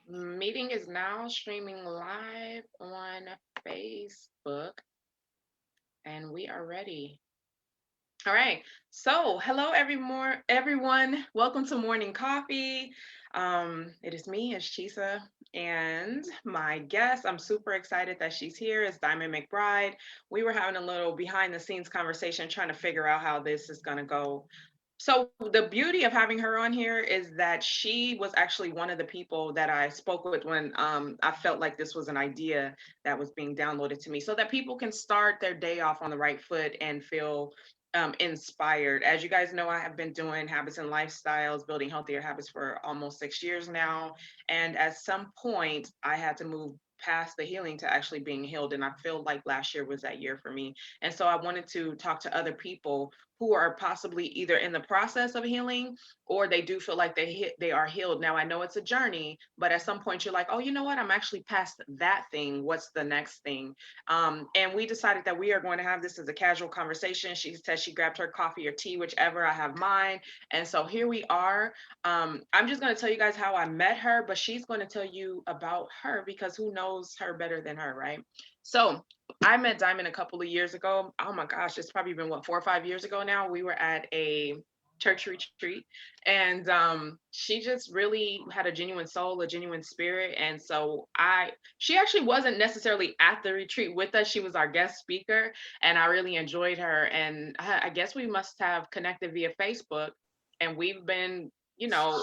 Meeting is now streaming live on Facebook, and we are ready. All right. So, hello, everyone. Welcome to Morning Coffee. It is me, it's Chisa, and my guest. I'm super excited that she's here. Is D.McBride. We were having a little behind the scenes conversation, trying to figure out how this is going to go. So the beauty of having her on here is that she was actually one of the people that I spoke with when I felt like this was an idea that was being downloaded to me, so that people can start their day off on the right foot and feel inspired. As you guys know, I have been doing habits and lifestyles, building healthier habits for almost 6 years now. And at some point, I had to move past the healing to actually being healed. And I feel like last year was that year for me. And so I wanted to talk to other people who are possibly either in the process of healing or they do feel like they are healed. Now I know it's a journey, but at some point you're like, oh, you know what? I'm actually past that thing. What's the next thing? And we decided that we are going to have this as a casual conversation. She said she grabbed her coffee or tea, whichever. I have mine. And so here we are. I'm just going to tell you guys how I met her, but she's going to tell you about her because who knows her better than her, right? So I met Diamond a couple of years ago. Oh my gosh, it's probably been what, 4 or 5 years ago now. We were at a church retreat, and she just really had a genuine soul, a genuine spirit. And so she actually wasn't necessarily at the retreat with us. She was our guest speaker, and I really enjoyed her. And I guess we must have connected via Facebook, and we've been, you know,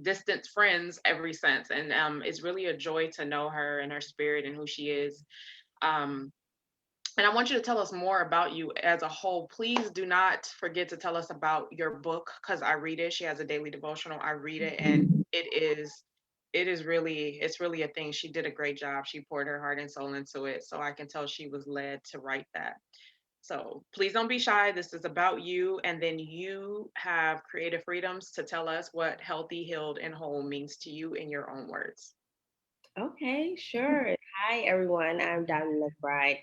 distant friends ever since. And it's really a joy to know her and her spirit and who she is. Um, and I want you to tell us more about you as a whole. Please do not forget to tell us about your book because I read it. She has a daily devotional. I read it, and it's really a thing. She did a great job. She poured her heart and soul into it. So I can tell she was led to write that. So please don't be shy. This is about you. And then you have creative freedoms to tell us what healthy, healed, and whole means to you in your own words. Okay, sure. Hi, everyone. I'm Donna McBride.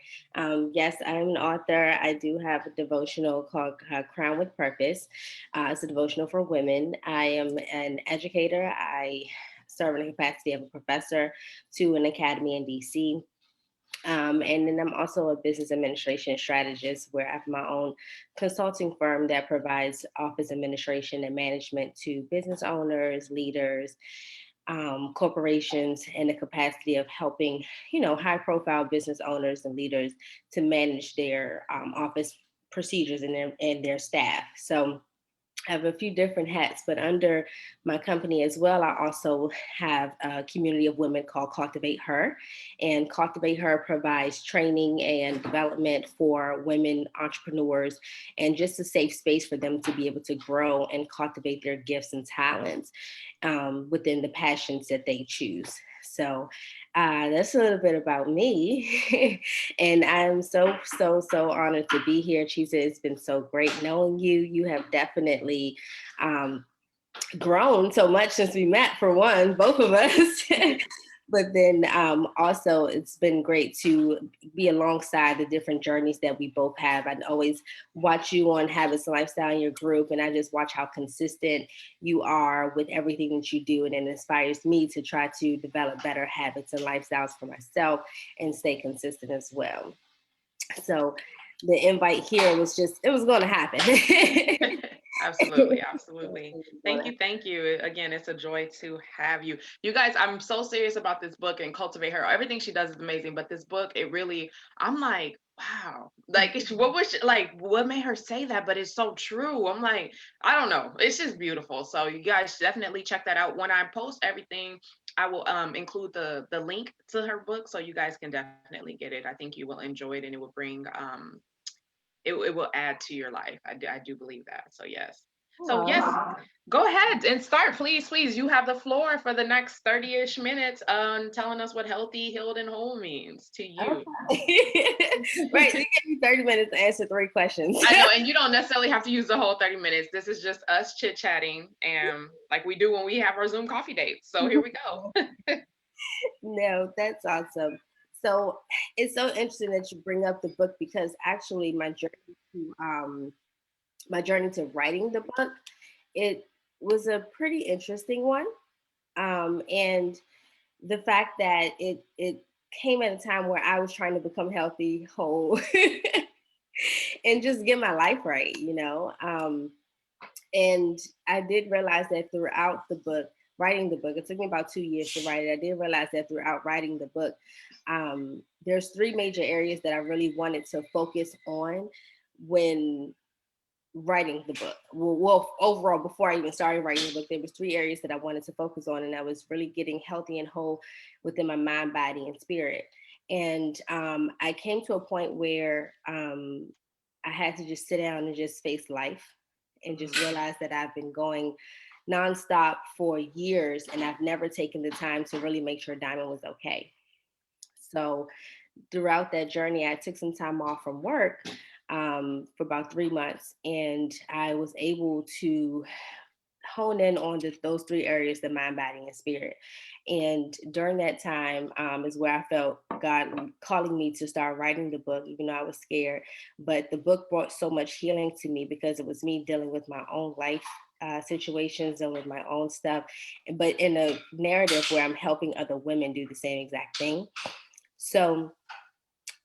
Yes, I'm an author. I do have a devotional called Crown with Purpose. It's a devotional for women. I am an educator. I serve in the capacity of a professor to an academy in DC. And then I'm also a business administration strategist where I have my own consulting firm that provides office administration and management to business owners, leaders, corporations in the capacity of helping, high profile business owners and leaders to manage their office procedures and their staff. So I have a few different hats, but under my company as well, I also have a community of women called Cultivate Her. And Cultivate Her provides training and development for women entrepreneurs and just a safe space for them to be able to grow and cultivate their gifts and talents within the passions that they choose. So that's a little bit about me. And I'm so honored to be here. Chisa, it's been so great knowing you. You have definitely um, grown so much since we met, for one, both of us. But then also, it's been great to be alongside the different journeys that we both have. I always watch you on Habits and Lifestyle in your group, and I just watch how consistent you are with everything that you do. And it inspires me to try to develop better habits and lifestyles for myself and stay consistent as well. So the invite here was just, it was going to happen. Absolutely, absolutely. Thank you, thank you. Again, it's a joy to have you. You guys, I'm so serious about this book and Cultivate Her. Everything she does is amazing, but this book, it really, I'm like, wow. Like, what was she, like, what made her say that? But it's so true. I'm like, I don't know. It's just beautiful. So you guys definitely check that out. When I post everything, I will include the link to her book so you guys can definitely get it. I think you will enjoy it and it will bring it will add to your life. I do believe that. So yes. So Oh, yes, go ahead and start, please, please. You have the floor for the next 30-ish minutes on telling us what healthy, healed, and whole means to you. okay. Right. So you gave me 30 minutes to answer three questions. I know, and you don't necessarily have to use the whole 30 minutes. This is just us chit-chatting and like we do when we have our Zoom coffee dates. So here we go. No, that's awesome. So it's so interesting that you bring up the book because actually my journey to writing the book, it was a pretty interesting one. And the fact that it came at a time where I was trying to become healthy, whole, and just get my life right, you know. And I did realize that throughout the book, writing the book, it took me about 2 years to write it. I did realize that throughout writing the book, there's three major areas that I really wanted to focus on when writing the book. Well, overall, before I even started writing the book, there was three areas that I wanted to focus on, and I was really getting healthy and whole within my mind, body, and spirit. And I came to a point where I had to just sit down and just face life, and just Mm, realize that I've been going nonstop for years, and I've never taken the time to really make sure Diamond was okay. So throughout that journey, I took some time off from work for about 3 months, and I was able to hone in on those three areas, the mind, body, and spirit. And during that time is where I felt God calling me to start writing the book, even though I was scared. But the book brought so much healing to me because it was me dealing with my own life situations and with my own stuff, but in a narrative where I'm helping other women do the same exact thing. So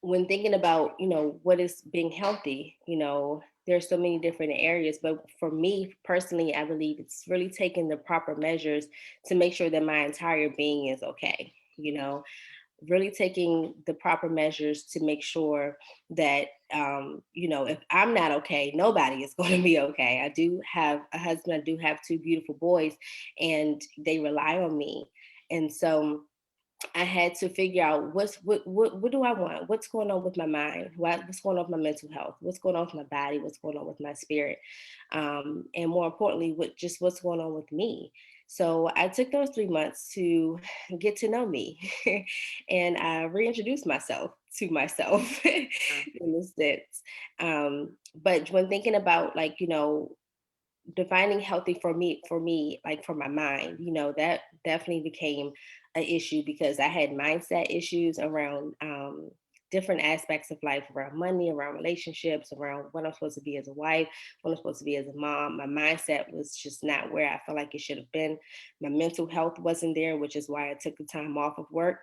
when thinking about, what is being healthy, there's so many different areas, but for me personally, I believe it's really taking the proper measures to make sure that my entire being is okay. Really taking the proper measures to make sure that, if I'm not okay, nobody is going to be okay. I do have a husband, I do have two beautiful boys, and they rely on me. And so I had to figure out what do I want? What's going on with my mind? What's going on with my mental health? What's going on with my body? What's going on with my spirit? And more importantly, what's going on with me? So I took those 3 months to get to know me, and I reintroduced myself to myself mm, in a sense. But when thinking about, like, defining healthy for me, like for my mind, that definitely became an issue because I had mindset issues around different aspects of life, around money, around relationships, around what I'm supposed to be as a wife, what I'm supposed to be as a mom. My mindset was just not where I felt like it should have been. My mental health wasn't there, which is why I took the time off of work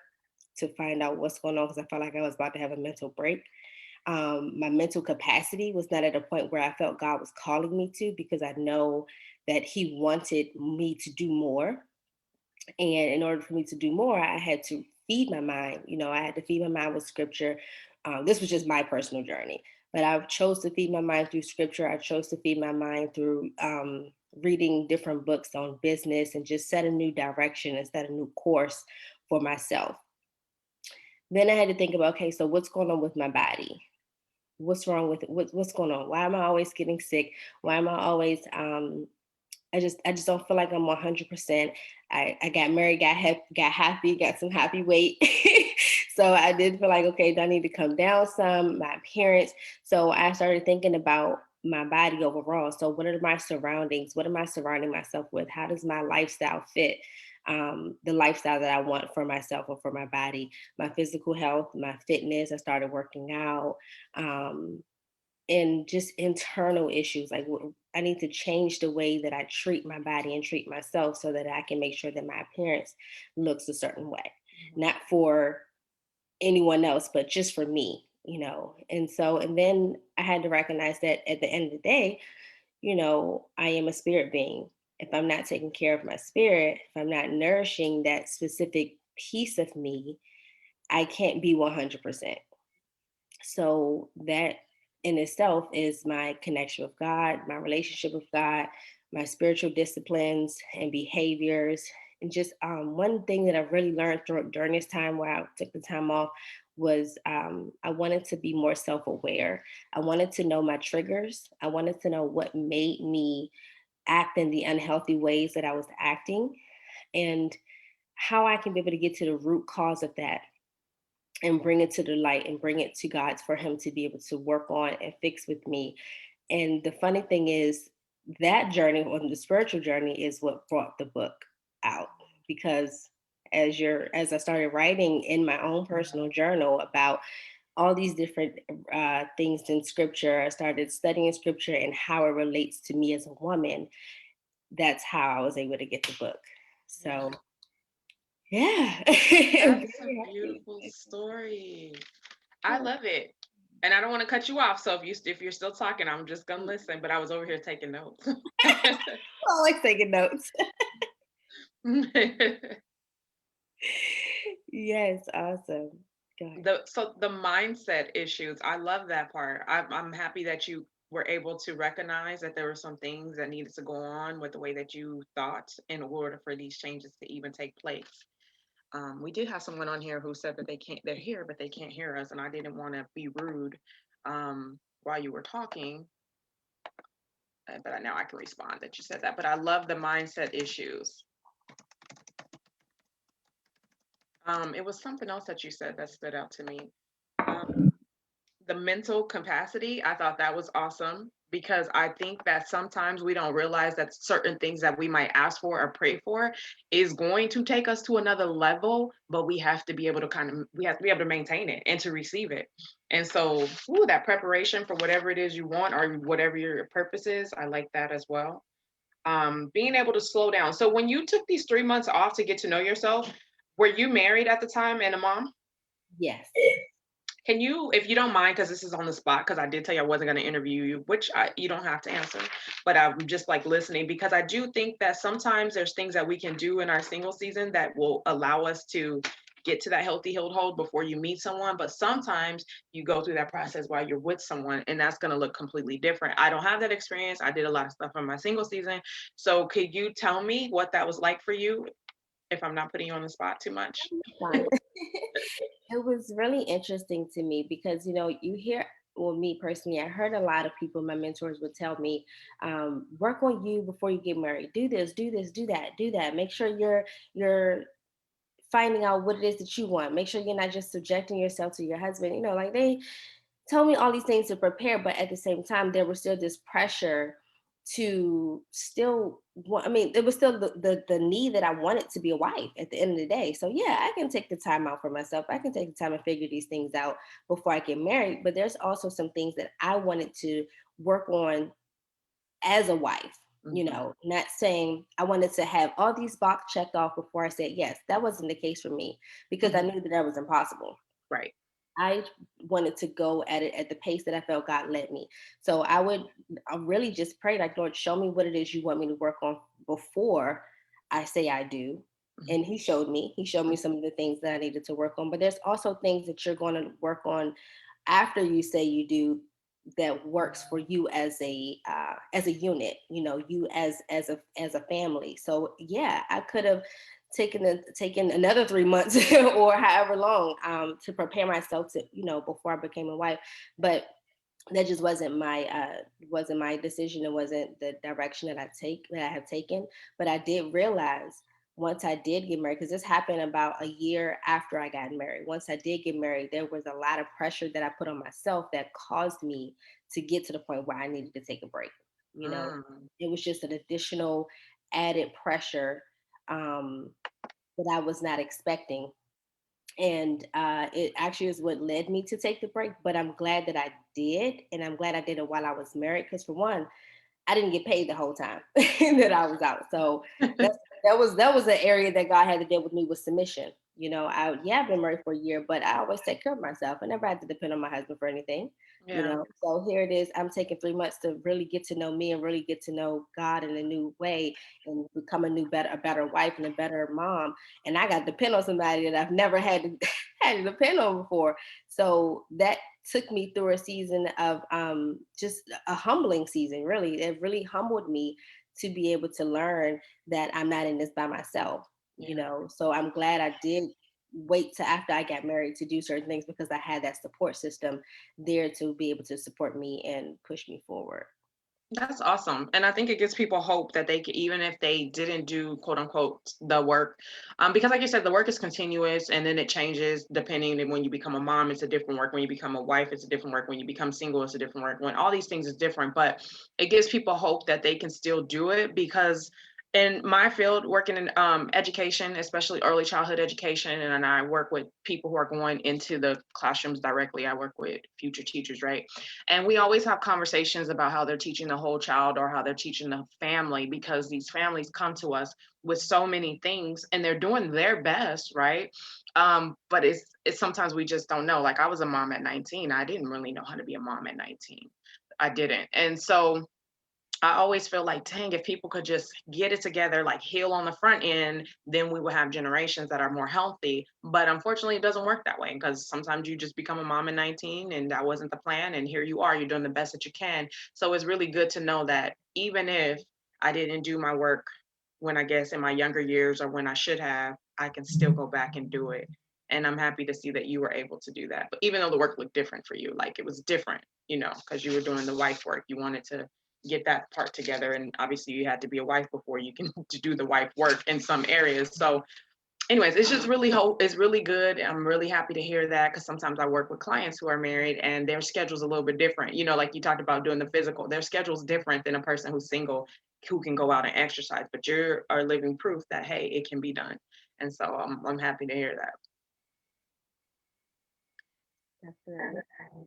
to find out what's going on, because I felt like I was about to have a mental break. My mental capacity was not at a point where I felt God was calling me to, because I know that He wanted me to do more. And in order for me to do more, I had to feed my mind. I had to feed my mind with scripture. This was just my personal journey, but I chose to feed my mind through scripture. I chose to feed my mind through reading different books on business, and just set a new direction and set a new course for myself. Then I had to think about, okay, so what's going on with my body? What's wrong with it? What's going on? Why am I always getting sick? Why am I always I just don't feel like I'm 100%. I got married, got happy, got some happy weight. So I did feel like, okay, do I need to come down some, my appearance? So I started thinking about my body overall. So what are my surroundings? What am I surrounding myself with? How does my lifestyle fit the lifestyle that I want for myself or for my body? My physical health, my fitness. I started working out. Um, and just internal issues, like I need to change the way that I treat my body and treat myself, so that I can make sure that my appearance looks a certain way, mhm, not for anyone else, but just for me. And so, and then I had to recognize that at the end of the day, I am a spirit being. If I'm not taking care of my spirit, if I'm not nourishing that specific piece of me, I can't be 100%. So that in itself is my connection with God, my relationship with God, my spiritual disciplines and behaviors. And just one thing that I really learned during this time where I took the time off was I wanted to be more self aware. I wanted to know my triggers. I wanted to know what made me act in the unhealthy ways that I was acting, and how I can be able to get to the root cause of that and bring it to the light and bring it to God for Him to be able to work on and fix with me. And the funny thing is, that journey on the spiritual journey is what brought the book out, because as I started writing in my own personal journal about all these different things in scripture, I started studying scripture and how it relates to me as a woman. That's how I was able to get the book. yeah. So Yeah. I'm That's a very happy. beautiful story. I love it. And I don't want to cut you off. So if you're still talking, I'm just gonna listen. But I was over here taking notes. Always taking notes. Yes, awesome. Go ahead. The mindset issues, I love that part. I'm happy that you were able to recognize that there were some things that needed to go on with the way that you thought in order for these changes to even take place. We did have someone on here who said that they're here, but they can't hear us, and I didn't want to be rude while you were talking, but now I can respond that you said that. But I love the mindset issues. It was something else that you said that stood out to me. Um, the mental capacity, I thought that was awesome because I think that sometimes we don't realize that certain things that we might ask for or pray for is going to take us to another level, but we have to be able to we have to be able to maintain it and to receive it. And so, ooh, that preparation for whatever it is you want or whatever your purpose is, I like that as well. Being able to slow down. So when you took these 3 months off to get to know yourself, were you married at the time and a mom? Yes. Can you, if you don't mind, because this is on the spot, because I did tell you I wasn't going to interview you, which you don't have to answer, but I'm just like listening because I do think that sometimes there's things that we can do in our single season that will allow us to get to that healthy healed hold before you meet someone. But sometimes you go through that process while you're with someone, and that's going to look completely different. I don't have that experience. I did a lot of stuff in my single season. So could you tell me what that was like for you if I'm not putting you on the spot too much? Fine. It was really interesting to me because, you hear, well, me personally, I heard a lot of people, my mentors would tell me, work on you before you get married. Do this, do this, do that, do that. Make sure you're finding out what it is that you want. Make sure you're not just subjecting yourself to your husband. Like they told me all these things to prepare, but at the same time, there was still this pressure to still want, I mean, it was still the need that I wanted to be a wife at the end of the day. So yeah, I can take the time out for myself. I can take the time and figure these things out before I get married. But there's also some things that I wanted to work on as a wife. Hmm. Not saying I wanted to have all these box checked off before I said yes. That wasn't the case for me because I Hmm. knew that that was impossible. Right. I wanted to go at it at the pace that I felt God led me. So I really just pray, like, Lord, show me what it is you want me to work on before I say I do. And Hmm. he showed me some of the things that I needed to work on. But there's also things that you're going to work on after you say you do that works for you as a unit, you as a family. So yeah, I could have taken another 3 months or however long to prepare myself to before I became a wife, but that just wasn't my decision. It wasn't the direction that I have taken. But I did realize once I did get married, because this happened about a year after I got married. Once I did get married, there was a lot of pressure that I put on myself that caused me to get to the point where I needed to take a break. You know, Mm. it was just an additional added pressure um, that I was not expecting, and it actually is what led me to take the break. But I'm glad that I did, and I'm glad I did it while I was married, because for one, I didn't get paid the whole time that I was out. So that was the area that God had to deal with me with submission. I've been married for a year, but I always take care of myself. I never had to depend on my husband for anything. Yeah. So here it is. I'm taking 3 months to really get to know me and really get to know God in a new way and become a better wife and a better mom. And I got to depend on somebody that I've never had to had to depend on before. So that took me through a season of just a humbling season. Really, it really humbled me to be able to learn that I'm not in this by myself. Yeah. So I'm glad I did wait till after I got married to do certain things, because I had that support system there to be able to support me and push me forward. That's awesome. And I think it gives people hope that they can, even if they didn't do quote unquote the work, because like you said, the work is continuous and then it changes depending on when you become a mom, it's a different work. When you become a wife, it's a different work. When you become single, it's a different work. When all these things is different, but it gives people hope that they can still do it because in my field, working in education, especially early childhood education, and I work with people who are going into the classrooms directly. I work with future teachers, right? And we always have conversations about how they're teaching the whole child or how they're teaching the family, because these families come to us with so many things and they're doing their best, right? But it's sometimes we just don't know. Like, I was a mom at 19. I didn't really know how to be a mom at 19. I didn't. And so I always feel like, dang, if people could just get it together, like heal on the front end, then we will have generations that are more healthy. But unfortunately, it doesn't work that way, because sometimes you just become a mom at 19 and that wasn't the plan. And here you are, you're doing the best that you can. So it's really good to know that even if I didn't do my work when, I guess, in my younger years, or when I should have, I can still go back and do it. And I'm happy to see that you were able to do that. But even though the work looked different for you, like it was different, because you were doing the wife work, you wanted to get that part together. And obviously you had to be a wife before you can to do the wife work in some areas. So anyways, it's just really it's really good. I'm really happy to hear that, because sometimes I work with clients who are married and their schedule's a little bit different. Like you talked about doing the physical, their schedule's different than a person who's single, who can go out and exercise. But you are living proof that, hey, it can be done. And so I'm happy to hear that. Definitely.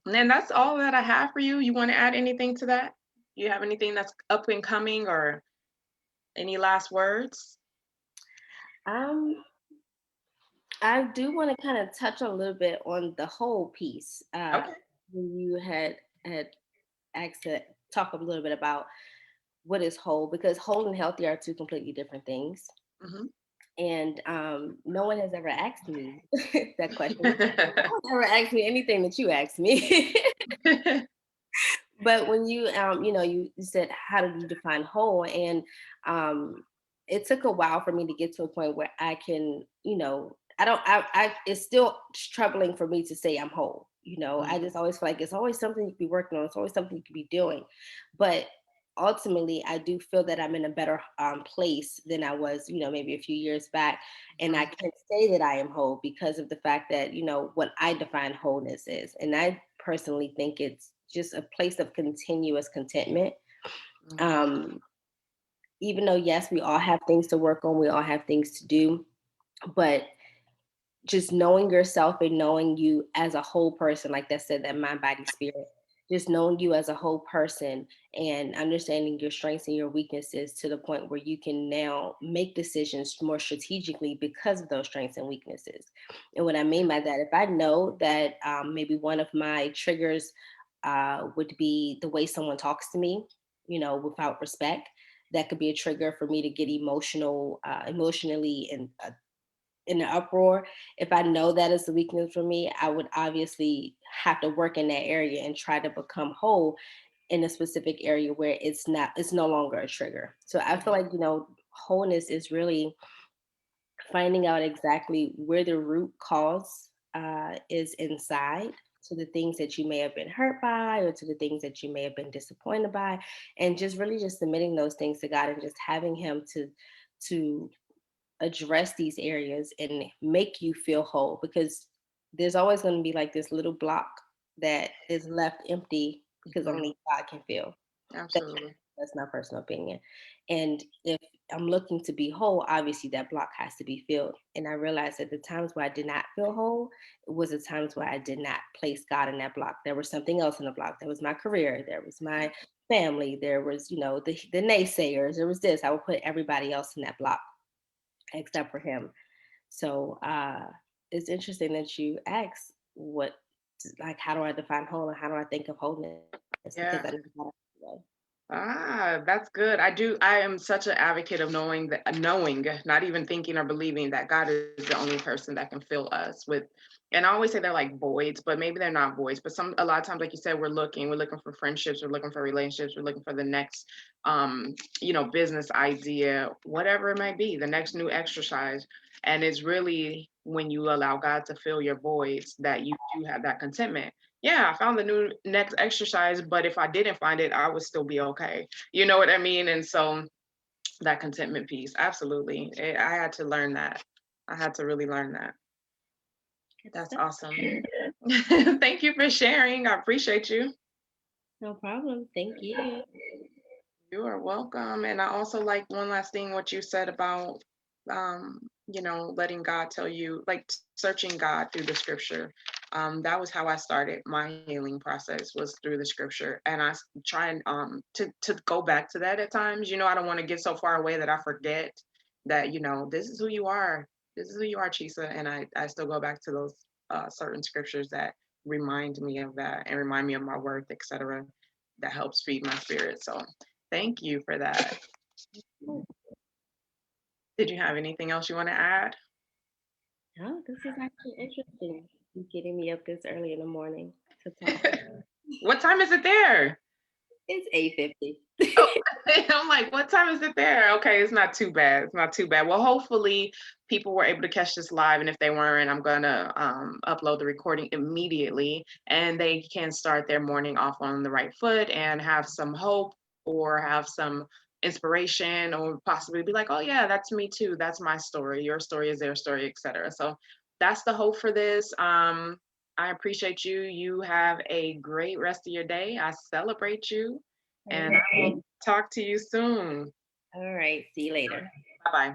And then that's all that I have for you. You want to add anything to that? You have anything that's up and coming, or any last words? Um, I do want to kind of touch a little bit on the whole piece. Okay. When you had asked to talk a little bit about what is whole, because whole and healthy are two completely different things. Hmm. And no one has ever asked me that question. No one ever asked me anything that you asked me. But when you said, how did you define whole? And um, it took a while for me to get to a point where I can, I don't, it's still troubling for me to say I'm whole. I just always feel like it's always something you could be working on. It's always something you could be doing. But ultimately, I do feel that I'm in a better place than I was, maybe a few years back. And I can say that I am whole because of the fact that, what I define wholeness is. And I personally think it's just a place of continuous contentment. Hmm. Um, Even though, yes, we all have things to work on, we all have things to do, but just knowing yourself and knowing you as a whole person, like that said, that mind, body, spirit, just knowing you as a whole person and understanding your strengths and your weaknesses to the point where you can now make decisions more strategically because of those strengths and weaknesses. And what I mean by that, if I know that maybe one of my triggers would be the way someone talks to me, without respect, that could be a trigger for me to get emotionally and in an uproar. If I know that is the weakness for me, I would obviously have to work in that area and try to become whole in a specific area where it's no longer a trigger. So I feel like, wholeness is really finding out exactly where the root cause is inside, to the things that you may have been hurt by, or to the things that you may have been disappointed by, and just really just submitting those things to God and just having him to address these areas and make you feel whole, because there's always going to be like this little block that is left empty because Hmm. only God can fill. That, Absolutely. that's my personal opinion. And if I'm looking to be whole, obviously that block has to be filled. And I realized that the times where I did not feel whole, it was the times where I did not place God in that block. There was something else in the block. There was my career. There was my family. There was, the naysayers. There was this. I would put everybody else in that block except for him. So it's interesting that you asked like, how do I define whole and how do I think of wholeness? Because I never Yeah. thought of it that way. That's good. I am such an advocate of knowing, not even thinking or believing that God is the only person that can fill us with. And I always say they're like voids, but maybe they're not voids. But a lot of times, like you said, we're looking for friendships, we're looking for relationships, we're looking for the next, business idea, whatever it might be, the next new exercise. And it's really when you allow God to fill your voids that you do have that contentment. Yeah, I found the new next exercise, but if I didn't find it, I would still be okay. You know what I mean? And so that contentment piece, absolutely. I had to learn that. I had to really learn that. Good That's stuff. awesome. Thank you for sharing. I appreciate you. No problem. Thank you. You are welcome. And I also like one last thing what you said about letting God tell you, like searching God through the scripture. That was how I started my healing process was through the scripture. And try and to go back to that at times. I don't want to get so far away that I forget that, this is who you are. This is who you are, Chisa. And I still go back to those certain scriptures that remind me of that and remind me of my worth, etc. That helps feed my spirit. So thank you for that. Oh, Did you have anything else you want to add? no, this is actually interesting. You getting me up this early in the morning to talk. What time is it there? It's 8:50. Oh, I'm like, what time is it there? Okay, it's not too bad. It's not too bad. Well, hopefully people were able to catch this live, and if they weren't, I'm gonna upload the recording immediately, and they can start their morning off on the right foot and have some hope or have some inspiration, or possibly be like, oh yeah, that's me too. That's my story. Your story is their story, etc. So that's the hope for this. I appreciate you. You have a great rest of your day. I celebrate you, and I will talk to you soon. All right. See you later. Bye bye.